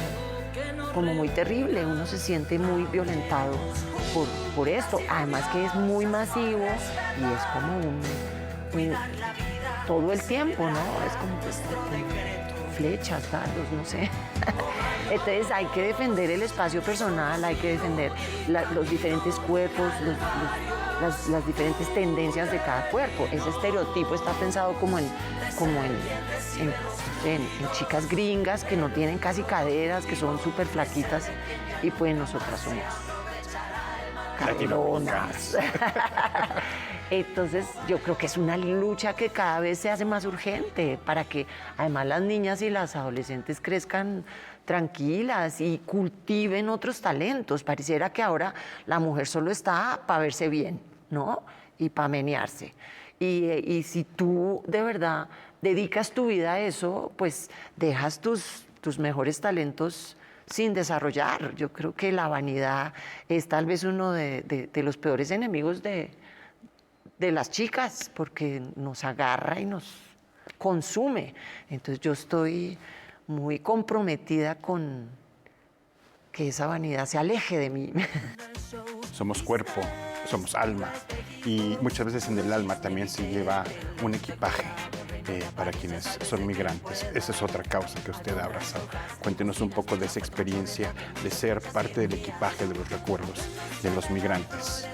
muy terrible, uno se siente muy violentado por esto, además que es muy masivo y es como todo el tiempo, ¿no? Es como flechas, dardos, no sé. Entonces hay que defender el espacio personal, hay que defender los diferentes cuerpos, las diferentes tendencias de cada cuerpo. Ese estereotipo está pensado como en chicas gringas que no tienen casi caderas, que son súper flaquitas y pues nosotras somos cabronas. Entonces yo creo que es una lucha que cada vez se hace más urgente para que además las niñas y las adolescentes crezcan tranquilas y cultiven otros talentos. Pareciera que ahora la mujer solo está para verse bien, ¿no? Y para menearse. Y si tú de verdad dedicas tu vida a eso, pues dejas tus mejores talentos sin desarrollar. Yo creo que la vanidad es tal vez uno de los peores enemigos de las chicas, porque nos agarra y nos consume. Entonces yo estoy muy comprometida con que esa vanidad se aleje de mí. Somos cuerpo, somos alma y muchas veces en el alma también se lleva un equipaje para quienes son migrantes. Esa es otra causa que usted ha abrazado. Cuéntenos un poco de esa experiencia de ser parte del equipaje de los recuerdos de los migrantes.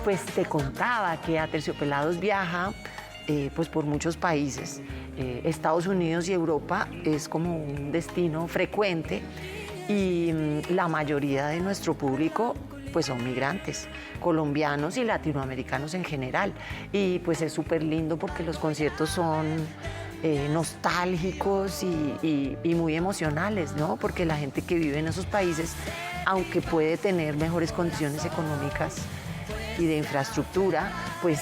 Pues te contaba que Aterciopelados viaja pues por muchos países. Estados Unidos y Europa es como un destino frecuente y la mayoría de nuestro público pues son migrantes, colombianos y latinoamericanos en general. Y pues es súper lindo porque los conciertos son nostálgicos y muy emocionales, ¿no? Porque la gente que vive en esos países, aunque puede tener mejores condiciones económicas y de infraestructura, pues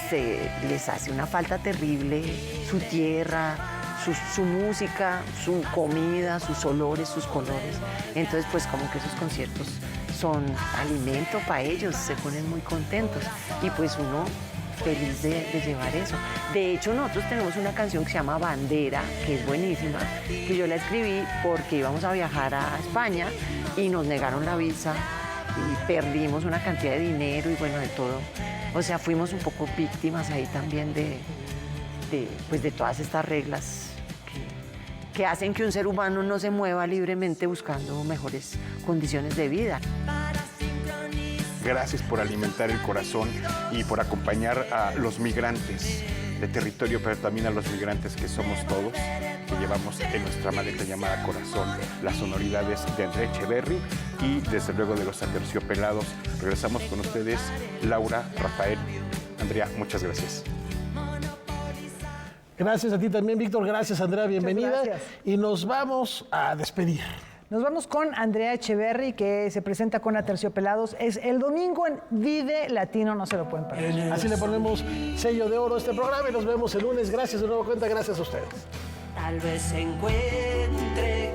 les hace una falta terrible su tierra, su música, su comida, sus olores, sus colores. Entonces, pues como que esos conciertos son alimento para ellos, se ponen muy contentos y pues uno feliz de llevar eso. De hecho, nosotros tenemos una canción que se llama Bandera, que es buenísima, que yo la escribí porque íbamos a viajar a España y nos negaron la visa y perdimos una cantidad de dinero y bueno, de todo. O sea, fuimos un poco víctimas ahí también pues de todas estas reglas que hacen que un ser humano no se mueva libremente buscando mejores condiciones de vida. Gracias por alimentar el corazón y por acompañar a los migrantes de territorio, pero también a los migrantes que somos todos, que llevamos en nuestra maleta llamada corazón las sonoridades de Andrea Echeverry y desde luego de los Aterciopelados. Regresamos con ustedes, Laura, Rafael, Andrea, muchas gracias. Gracias a ti también, Víctor. Gracias, Andrea. Bienvenida. Gracias. Y nos vamos a despedir. Nos vamos con Andrea Echeverry, que se presenta con Aterciopelados. Es el domingo en Vive Latino, no se lo pueden perder. Así le ponemos sello de oro a este programa y nos vemos el lunes. Gracias de nuevo cuenta, gracias a ustedes. Tal vez encuentre